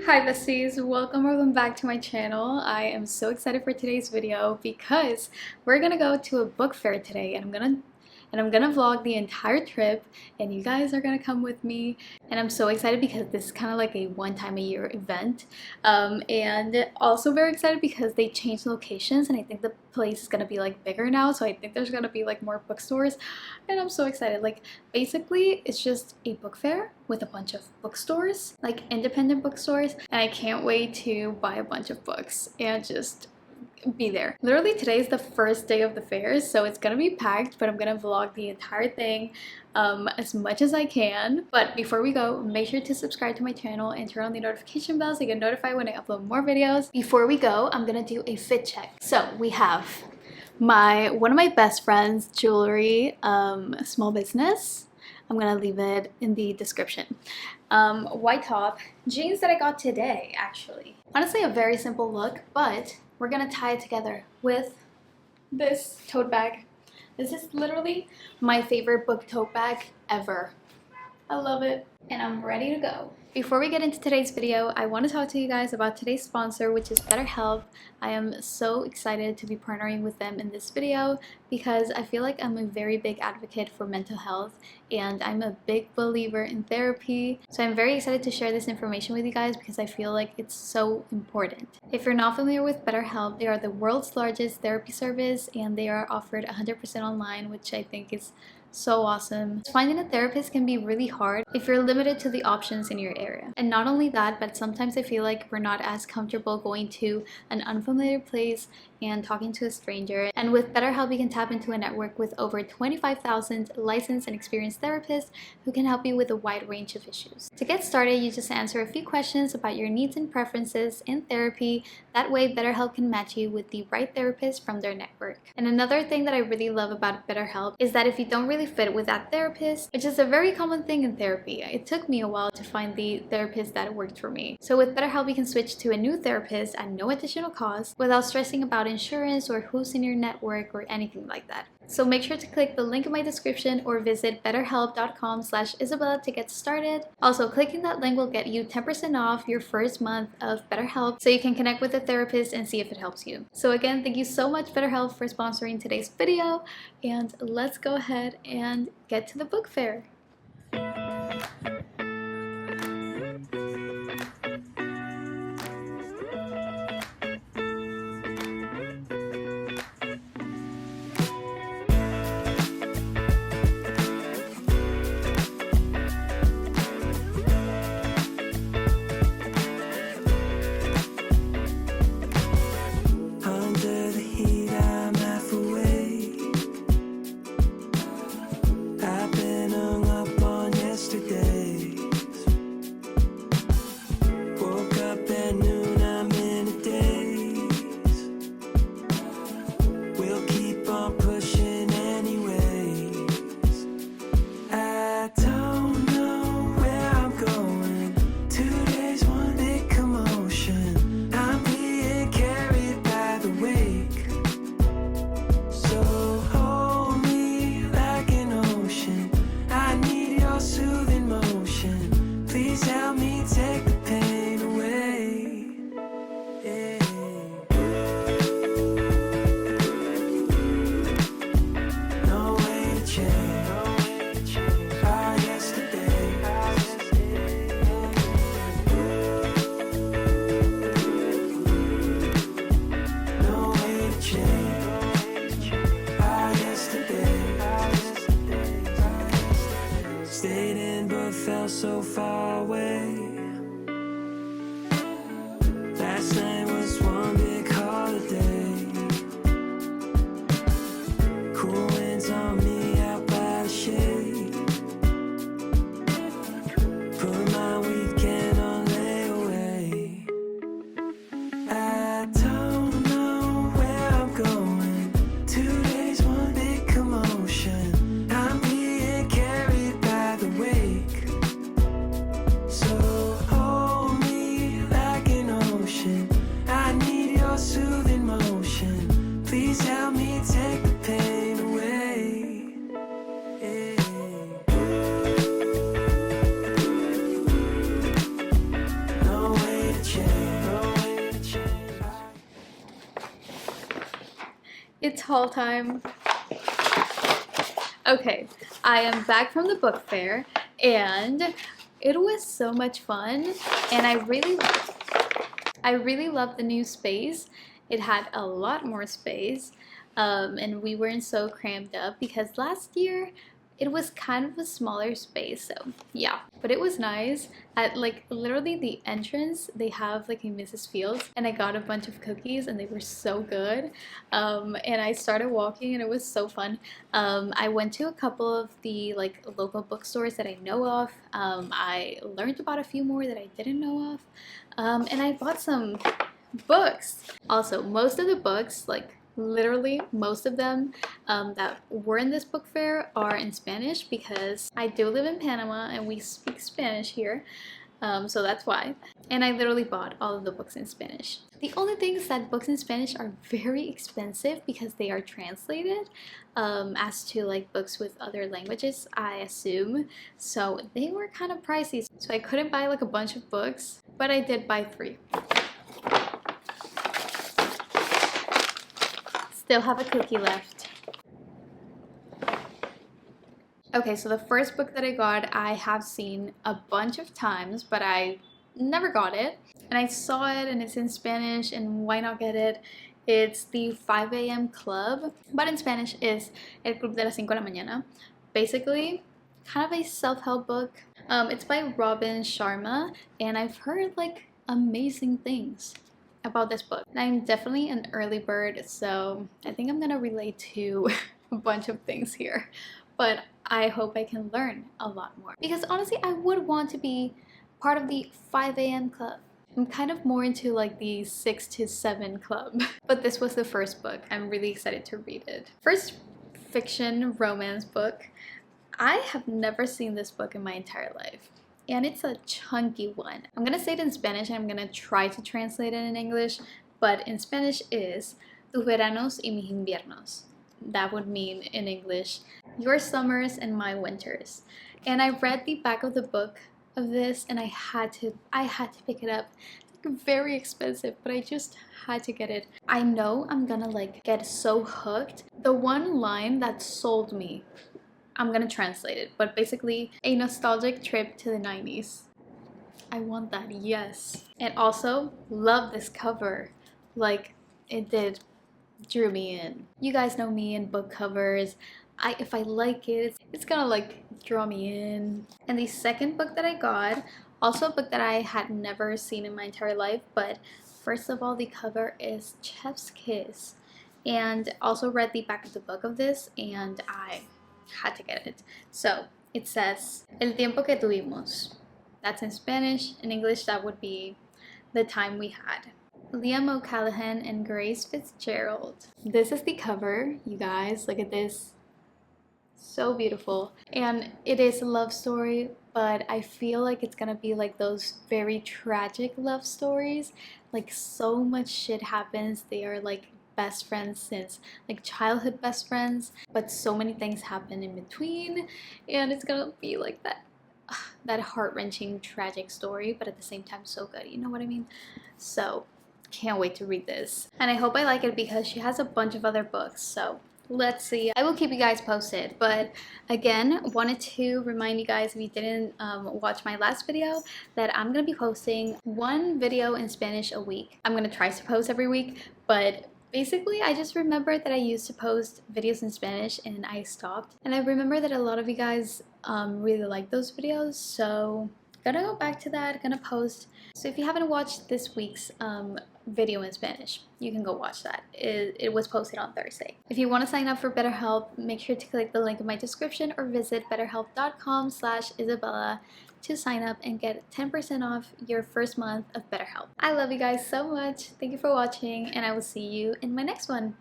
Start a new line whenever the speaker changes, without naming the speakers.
Hi besties, welcome back to my channel. I am so excited for today's video because we're gonna go to a book fair today and I'm gonna vlog the entire trip and you guys are gonna come with me, and I'm so excited because this is kind of like a one time a year event, and also very excited because they changed locations and I think the place is gonna be like bigger now, so I think there's gonna be like more bookstores and I'm so excited. Like basically it's just a book fair with a bunch of bookstores, like independent bookstores, and I can't wait to buy a bunch of books and just be there. Literally today is the first day of the fair, so it's gonna be packed, but I'm gonna vlog the entire thing as much as I can. But before we go, make sure to subscribe to my channel and turn on the notification bell so you get notified when I upload more videos. Before we go, I'm gonna do a fit check. So we have one of my best friends jewelry small business. I'm gonna leave it in the description. White top, jeans that I got today actually. Honestly a very simple look, but we're gonna tie it together with this tote bag. This is literally my favorite book tote bag ever. I love it and I'm ready to go. Before we get into today's video, I want to talk to you guys about today's sponsor, which is BetterHelp. I am so excited to be partnering with them in this video because I feel like I'm a very big advocate for mental health and I'm a big believer in therapy. So I'm very excited to share this information with you guys because I feel like it's so important. If you're not familiar with BetterHelp, they are the world's largest therapy service and they are offered 100% online, which I think is so awesome. Finding a therapist can be really hard if you're limited to the options in your area. And not only that, but sometimes I feel like we're not as comfortable going to an unfamiliar place and talking to a stranger. And with BetterHelp, you can tap into a network with over 25,000 licensed and experienced therapists who can help you with a wide range of issues. To get started, you just answer a few questions about your needs and preferences in therapy. That way, BetterHelp can match you with the right therapist from their network. And another thing that I really love about BetterHelp is that if you don't really fit with that therapist, which is a very common thing in therapy, it took me a while to find the therapist that worked for me. So with BetterHelp, you can switch to a new therapist at no additional cost without stressing about insurance or who's in your network or anything like that. So make sure to click the link in my description or visit betterhelp.com/Isabella to get started. Also, clicking that link will get you 10% off your first month of BetterHelp so you can connect with a therapist and see if it helps you. So again, thank you so much BetterHelp for sponsoring today's video, and let's go ahead and get to the book fair.
So far away. Last night was one big holiday. Cool winds on me out by the shade. Put my weekend on layaway. I don't know where I'm going. 2 days, one big commotion. I'm being carried by the wake. So
It's haul time. Okay, I am back from the book fair and it was so much fun, and I really loved the new space. It had a lot more space, and we weren't so crammed up because last year it was kind of a smaller space. So yeah, but it was nice. At like literally the entrance, they have like a Mrs. Fields, and I got a bunch of cookies, and they were so good. And I started walking, and it was so fun. I went to a couple of the like local bookstores that I know of. I learned about a few more that I didn't know of, and I bought some books. Also, most of the books, like literally most of them that were in this book fair are in Spanish because I do live in Panama and we speak Spanish here, so that's why. And I literally bought all of the books in Spanish. The only thing is that books in Spanish are very expensive because they are translated, as to like books with other languages, I assume. So they were kind of pricey. So I couldn't buy like a bunch of books, but I did buy 3. Still have a cookie left. Okay, so the first book that I got, I have seen a bunch of times, but I never got it. And I saw it and it's in Spanish, and why not get it? It's the 5 a.m. Club, but in Spanish is El Club de las 5 de la Mañana. Basically, kind of a self-help book. It's by Robin Sharma, and I've heard like amazing things about this book. And I'm definitely an early bird, so I think I'm gonna relate to a bunch of things here, but I hope I can learn a lot more, because honestly I would want to be part of the 5 a.m. club. I'm kind of more into like the 6 to 7 club. But this was the first book. I'm really excited to read it. First fiction romance book. I have never seen this book in my entire life, and it's a chunky one. I'm gonna say it in Spanish and I'm gonna try to translate it in English, but in Spanish is Tus veranos y mis inviernos. That would mean in English, your summers and my winters. And I read the back of the book of this and I had to pick it up. It's like very expensive, but I just had to get it. I know I'm gonna like get so hooked. The one line that sold me, I'm gonna translate it, but basically a nostalgic trip to the 90s. I want that, yes. And also love this cover. Like it drew me in. You guys know me and book covers. If I like it, it's gonna like draw me in. And the second book that I got, also a book that I had never seen in my entire life, but first of all, the cover is Chef's Kiss. And also read the back of the book of this and I had to get it. So it says El tiempo que tuvimos. That's in Spanish. In English that would be The Time We Had. Liam O'Callaghan and Grace Fitzgerald. This is the cover, you guys. Look at this. So beautiful. And it is a love story, but I feel like it's gonna be like those very tragic love stories. Like so much shit happens. They are like best friends since like childhood best friends, but so many things happen in between, and it's gonna be like that heart-wrenching tragic story, but at the same time so good, you know what I mean? So can't wait to read this, and I hope I like it because she has a bunch of other books, so let's see. I will keep you guys posted. But again, wanted to remind you guys, if you didn't watch my last video, that I'm gonna be posting 1 video in Spanish a week. I'm gonna try to post every week, but basically I just remembered that I used to post videos in Spanish and I stopped, and I remember that a lot of you guys really like those videos, so gonna go back to that, gonna post. So if you haven't watched this week's video in Spanish, you can go watch that. It was posted on Thursday. If you want to sign up for BetterHelp, make sure to click the link in my description or visit betterhelp.com/Isabella to sign up and get 10% off your first month of BetterHelp. I love you guys so much. Thank you for watching, and I will see you in my next one.